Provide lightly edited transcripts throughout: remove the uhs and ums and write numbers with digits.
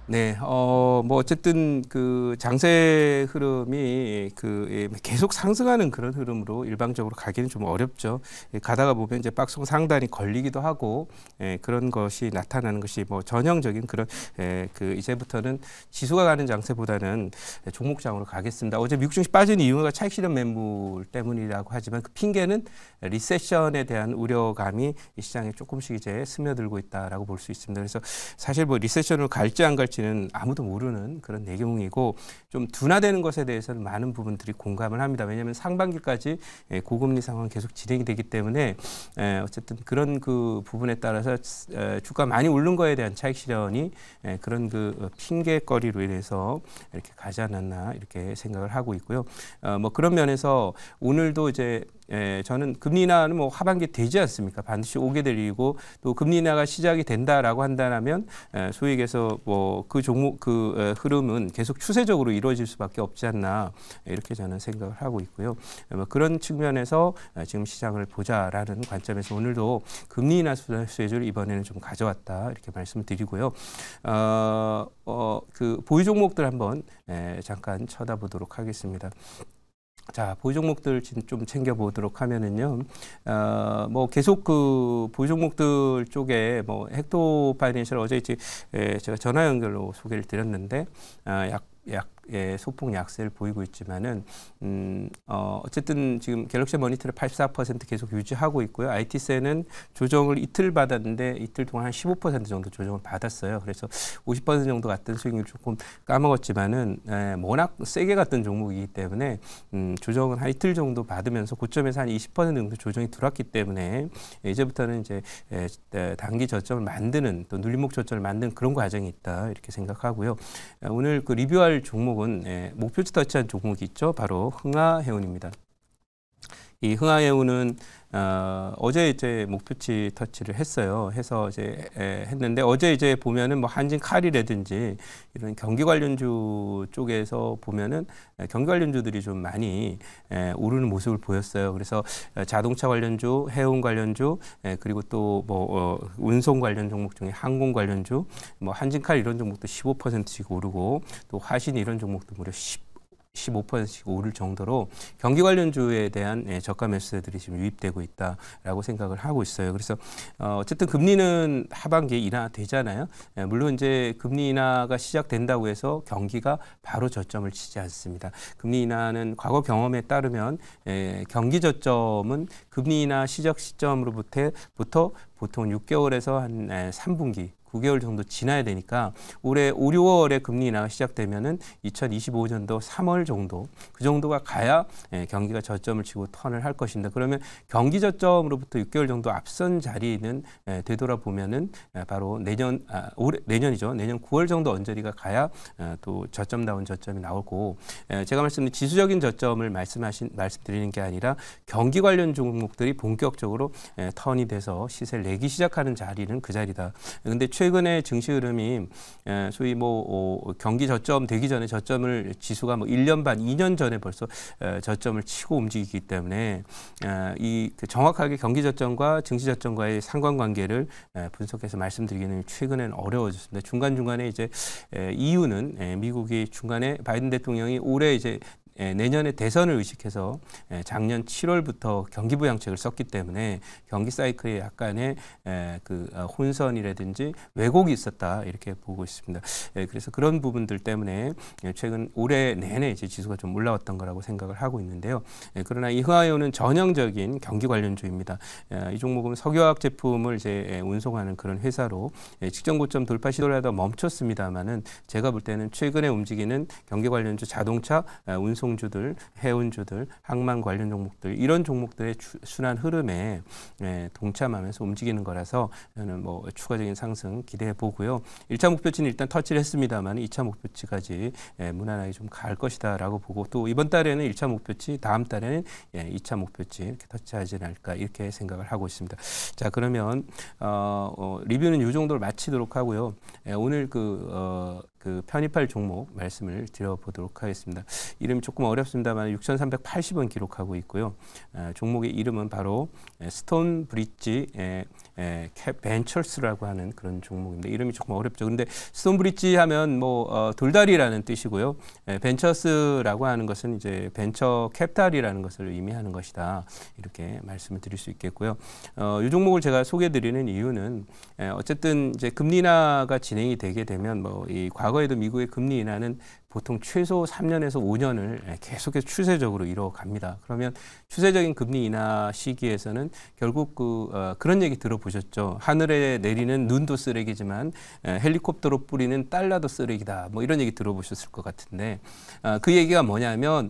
네, 뭐 어쨌든 그 장세 흐름이 계속 상승하는 그런 흐름으로 일방적으로 가기는 좀 어렵죠. 가다가 보면 이제 박스권 상단이 걸리기도 하고, 그런 것이 나타나는 것이 뭐 전형적인 그런 이제부터는 지수가 가는 장세보다는 종목장으로 가겠습니다. 어제 미국 증시 빠진 이유가 차익 실현 매물 때문이라고 하지만 그 핑계는 리세션에 대한 우려감이 이 시장에 조금씩 이제 스며들고 있다라고 볼 수 있습니다. 그래서 사실 뭐 리세션을 갈지 안 갈지는 아무도 모르는 그런 내용이고, 좀 둔화되는 것에 대해서는 많은 부분들이 공감을 합니다. 왜냐하면 상반기까지 고금리 상황 계속 진행이 되기 때문에 어쨌든 그런 그 부분에 따라서 주가 많이 오른 거에 대한 차익 실현이 그런 그 핑계거리로 인해서 이렇게 가지 않았나 이렇게 생각을 하고 있고요. 뭐 그런 면에서 오늘도 이제 저는 금리 인하는 뭐 하반기 되지 않습니까? 반드시 오게 되리고, 또 금리 인하가 시작이 된다라고 한다면 소위 얘기해서 뭐 그 종목 흐름은 계속 추세적으로 이루어질 수밖에 없지 않나 이렇게 저는 생각을 하고 있고요. 뭐 그런 측면에서 지금 시장을 보자라는 관점에서 오늘도 금리 인하 수혜주를 이번에는 좀 가져왔다 이렇게 말씀을 드리고요. 그 보유 종목들 한번 잠깐 쳐다보도록 하겠습니다. 자, 보유 종목들 좀 챙겨보도록 하면은요, 뭐 계속 그 보유 종목들 쪽에 뭐 헥토 파이낸셜 어제 이제 제가 전화 연결로 소개를 드렸는데, 소폭 약세를 보이고 있지만은 어쨌든 지금 갤럭시 머니터를 84% 계속 유지하고 있고요. IT세는 조정을 이틀 받았는데 이틀 동안 한 15% 정도 조정을 받았어요. 그래서 50% 정도 갔던 수익률 조금 까먹었지만은 워낙 세게 갔던 종목이기 때문에 조정은 한 이틀 정도 받으면서 고점에서 한 20% 정도 조정이 들어왔기 때문에 이제부터는 이제 단기 저점을 만드는, 또 눌림목 저점을 만드는 그런 과정이 있다 이렇게 생각하고요. 오늘 그 리뷰할 종목은 목표치 터치한 종목이 있죠. 바로 흥하해운입니다. 이 흥하해운은 어제 이제 목표치 터치를 했어요. 해서 이제 했는데, 어제 이제 보면은 뭐 한진칼이라든지 이런 경기 관련주 쪽에서 보면은 경기 관련주들이 좀 많이 오르는 모습을 보였어요. 그래서 자동차 관련주, 해운 관련주, 그리고 또 뭐 운송 관련 종목 중에 항공 관련주, 뭐 한진칼 이런 종목도 15%씩 오르고, 또 화신 이런 종목도 무려 15%씩 오를 정도로 경기 관련주에 대한 저가 매수세들이 지금 유입되고 있다라고 생각을 하고 있어요. 그래서 어쨌든 금리는 하반기에 인하되잖아요. 물론 이제 금리 인하가 시작된다고 해서 경기가 바로 저점을 치지 않습니다. 금리 인하는 과거 경험에 따르면 경기 저점은 금리 인하 시작 시점으로부터 보통 6개월에서 한 3분기 9개월 정도 지나야 되니까, 올해 5, 6월에 금리 인하가 시작되면은 2025년도 3월 정도, 그 정도가 가야 경기가 저점을 치고 턴을 할 것인데, 그러면 경기 저점으로부터 6개월 정도 앞선 자리는 되돌아보면은 바로 내년이죠. 내년 9월 정도 언저리가 가야 또 저점다운 저점이 나오고, 제가 말씀드린 지수적인 저점을 말씀드리는 게 아니라 경기 관련 종목들이 본격적으로 턴이 돼서 시세를 내기 시작하는 자리는 그 자리다. 근데 최근에 증시 흐름이 소위 뭐 경기 저점 되기 전에 저점을 지수가 뭐 1년 반, 2년 전에 벌써 저점을 치고 움직이기 때문에 정확하게 경기 저점과 증시 저점과의 상관관계를 분석해서 말씀드리기는 최근에는 어려워졌습니다. 중간중간에 이제 이유는 미국이 중간에 바이든 대통령이 올해 이제 내년에 대선을 의식해서 작년 7월부터 경기 부양책을 썼기 때문에 경기 사이클에 약간의 혼선이라든지 왜곡이 있었다 이렇게 보고 있습니다. 그래서 그런 부분들 때문에 최근 올해 내내 이제 지수가 좀 올라왔던 거라고 생각을 하고 있는데요. 그러나 이 흥하해운은 전형적인 경기 관련주입니다. 이 종목은 석유화학 제품을 이제 운송하는 그런 회사로 직전 고점 돌파 시도를 하다 멈췄습니다만은, 제가 볼 때는 최근에 움직이는 경기 관련주, 자동차, 운송주들, 해운주들, 항만 관련 종목들, 이런 종목들의 순환 흐름에 동참하면서 움직이는 거라서 저는 뭐 추가적인 상승 기대해 보고요. 1차 목표치는 일단 터치를 했습니다만 2차 목표치까지 무난하게 좀 갈 것이다라고 보고, 또 이번 달에는 1차 목표치, 다음 달에는 2차 목표치 이렇게 터치하지 않을까 이렇게 생각을 하고 있습니다. 자, 그러면 리뷰는 이 정도로 마치도록 하고요. 오늘 그 그 편입할 종목 말씀을 드려보도록 하겠습니다. 이름이 조금 어렵습니다만 6,380원 기록하고 있고요. 종목의 이름은 바로 스톤 브릿지 벤처스라고 하는 그런 종목입니다. 이름이 조금 어렵죠. 근데 스톤 브릿지 하면 뭐 돌다리라는 뜻이고요. 벤처스라고 하는 것은 이제 벤처 캐피탈이라는 것을 의미하는 것이다. 이렇게 말씀을 드릴 수 있겠고요. 이 종목을 제가 소개해드리는 이유는 어쨌든 이제 금리 인하가 진행이 되게 되면 뭐 이 과거에도 미국의 금리 인하는 보통 최소 3년에서 5년을 계속해서 추세적으로 이뤄갑니다. 그러면 추세적인 금리 인하 시기에서는 결국 그런 얘기 들어보셨죠. 하늘에 내리는 눈도 쓰레기지만 헬리콥터로 뿌리는 달러도 쓰레기다. 뭐 이런 얘기 들어보셨을 것 같은데 그 얘기가 뭐냐면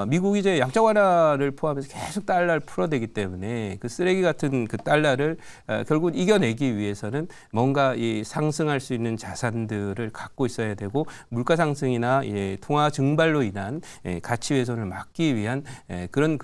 미국이 이제 양적 완화를 포함해서 계속 달러를 풀어대기 때문에 그 쓰레기 같은 그 달러를 결국 이겨내기 위해서는 뭔가 이 상승할 수 있는 자산들을 갖고 있어야 되고 물가 상승이나 통화 증발로 인한 가치 훼손을 막기 위한 그런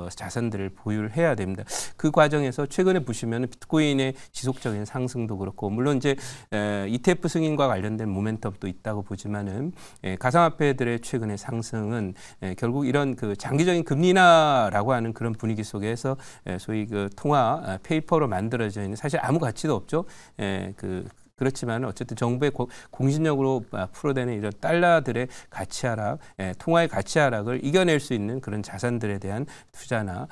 자산들을 보유를 해야 됩니다. 그 과정에서 최근에 보시면 비트코인의 지속적인 상승도 그렇고 물론 이제 ETF 승인과 관련된 모멘텀도 있다고 보지만은 가상화폐들의 최근의 상승은 결국 이런 그 장기적인 금리 인하라고 하는 그런 분위기 속에서 소위 그 통화 페이퍼로 만들어져 있는 사실 아무 가치도 없죠. 그렇지만 어쨌든 정부의 공신력으로 풀어대는 이런 달러들의 가치 하락, 통화의 가치 하락을 이겨낼 수 있는 그런 자산들에 대한 투자나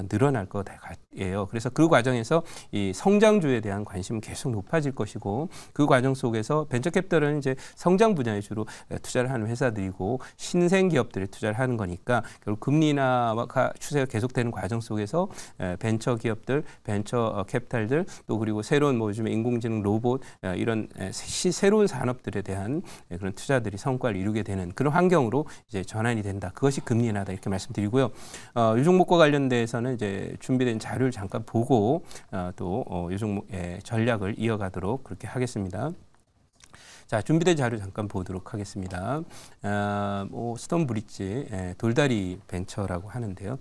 늘어날 것이에요. 그래서 그 과정에서 이 성장주에 대한 관심은 계속 높아질 것이고 그 과정 속에서 벤처캐피탈은 이제 성장 분야에 주로 투자를 하는 회사들이고 신생 기업들에 투자를 하는 거니까 결국 금리 인하가 추세가 계속되는 과정 속에서 벤처 기업들, 벤처 캐피탈들 또 그리고 새로운 뭐 요즘에 인공지능 로봇 이런 새로운 산업들에 대한 그런 투자들이 성과를 이루게 되는 그런 환경으로 이제 전환이 된다. 그것이 금리 인하다 이렇게 말씀드리고요. 이 종목과 관련돼서 는 이제 준비된 자료를 잠깐 보고 또 이 종목의 전략을 이어가도록 그렇게 하겠습니다. 자, 준비된 자료 잠깐 보도록 하겠습니다. 스톤 브릿지 돌다리 벤처라고 하는데요.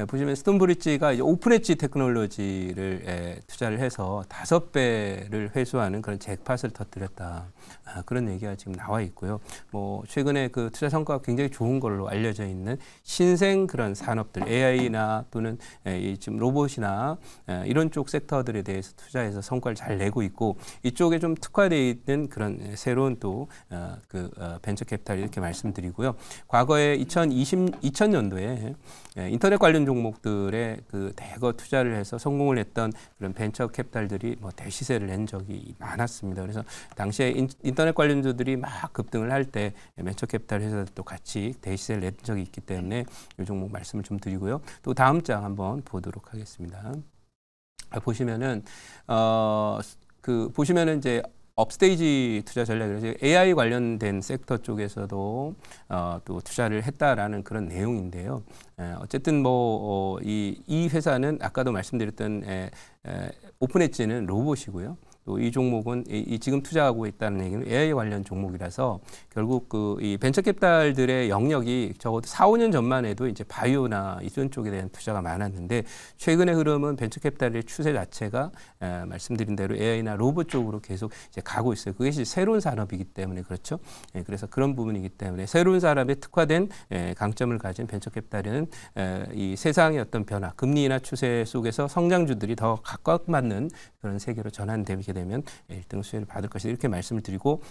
보시면 스톤 브릿지가 이제 오픈 엣지 테크놀로지를 투자를 해서 5배를 회수하는 그런 잭팟을 터뜨렸다. 그런 얘기가 지금 나와 있고요. 뭐 최근에 그 투자 성과가 굉장히 좋은 걸로 알려져 있는 신생 그런 산업들 AI나 또는 지금 로봇이나 이런 쪽 섹터들에 대해서 투자해서 성과를 잘 내고 있고 이쪽에 좀 특화되어 있는 그런 새로운 또 벤처 캐피탈 이렇게 말씀드리고요. 과거에 2000년도에 인터넷 관련 종목들에 그 대거 투자를 해서 성공을 했던 그런 벤처 캐피탈들이 뭐 대시세를 낸 적이 많았습니다. 그래서 당시에 인터넷 관련주들이 막 급등을 할 때 벤처 캐피탈 회사들도 같이 대시세를 낸 적이 있기 때문에 이 종목 말씀을 좀 드리고요. 또 다음 장 한번 보도록 하겠습니다. 보시면은 보시면은 이제 업스테이지 투자 전략이라서 AI 관련된 섹터 쪽에서도 또 투자를 했다라는 그런 내용인데요. 어쨌든 이 회사는 아까도 말씀드렸던 오픈 엣지는 로봇이고요. 또 이 종목은 지금 투자하고 있다는 얘기는 AI 관련 종목이라서 결국 이 벤처 캐피탈들의 영역이 적어도 4, 5년 전만 해도 이제 바이오나 이런 쪽에 대한 투자가 많았는데 최근의 흐름은 벤처 캐피탈의 추세 자체가 말씀드린 대로 AI나 로봇 쪽으로 계속 이제 가고 있어요. 그것이 새로운 산업이기 때문에 그렇죠. 그래서 그런 부분이기 때문에 새로운 산업에 특화된 강점을 가진 벤처 캐피탈은 이 세상의 어떤 변화, 금리 인하 추세 속에서 성장주들이 더 각광받는 그런 세계로 전환되게 되면 1등 수혜를 받을 것이다. 이렇게 말씀을 드리고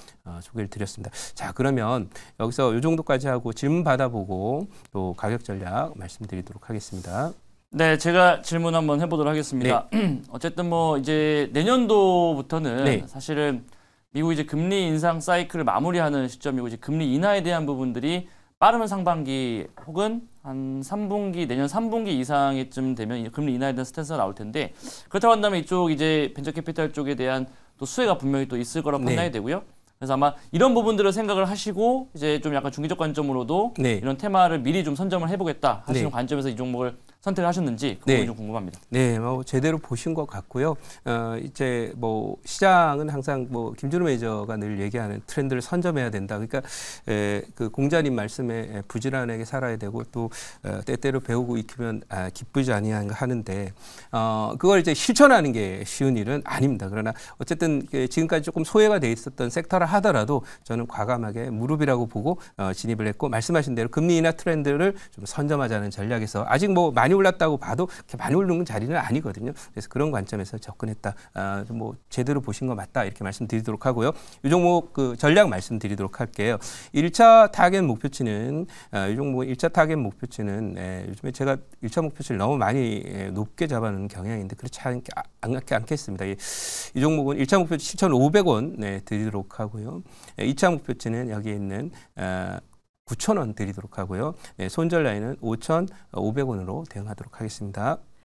소개를 드렸습니다. 자, 그러면 여기서 이 정도까지 하고 질문 받아보고 또 가격 전략 말씀드리도록 하겠습니다. 네, 제가 질문 한번 해보도록 하겠습니다. 네. 어쨌든 뭐 이제 내년도부터는 네. 사실은 미국 이제 금리 인상 사이클을 마무리하는 시점이고 이제 금리 인하에 대한 부분들이 빠르면 상반기 혹은 한 3분기, 내년 3분기 이상쯤 되면 금리 인하에 대한 스탠스가 나올 텐데 그렇다고 한다면 이쪽 이제 벤처 캐피탈 쪽에 대한 또 수혜가 분명히 또 있을 거라고 판단이 네. 되고요. 그래서 아마 이런 부분들을 생각을 하시고 이제 좀 약간 중기적 관점으로도 네. 이런 테마를 미리 좀 선점을 해보겠다 하시는 네. 관점에서 이 종목을 선택을 하셨는지 그 네. 부분이 좀 궁금합니다. 네, 뭐 제대로 보신 것 같고요. 이제 뭐 시장은 항상 뭐 김준호 매니저가 늘 얘기하는 트렌드를 선점해야 된다. 그러니까 그 공자님 말씀에 부지런하게 살아야 되고 또 때때로 배우고 익히면 기쁘지 아니한가 하는데 그걸 이제 실천하는 게 쉬운 일은 아닙니다. 그러나 어쨌든 지금까지 조금 소외가 돼 있었던 섹터라 하더라도 저는 과감하게 무릎이라고 보고 진입을 했고 말씀하신 대로 금리 인하 트렌드를 좀 선점하자는 전략에서 아직 뭐 많이 올랐다고 봐도 이렇게 많이 오르는 자리는 아니거든요. 그래서 그런 관점에서 접근했다. 뭐 제대로 보신 거 맞다 이렇게 말씀드리도록 하고요. 이 종목 그 전략 말씀드리도록 할게요. 1차 타겟 목표치는 이 종목 1차 타겟 목표치는 요즘에 제가 1차 목표치를 너무 많이 높게 잡아놓는 경향인데 그렇지 않겠습니다. 이 종목은 1차 목표치 7,500원 드리도록 하고요. 2차 목표치는 여기 있는 9,000원 드리도록 하고요. 손절 라인은 5,500원으로 대응하도록 하겠습니다.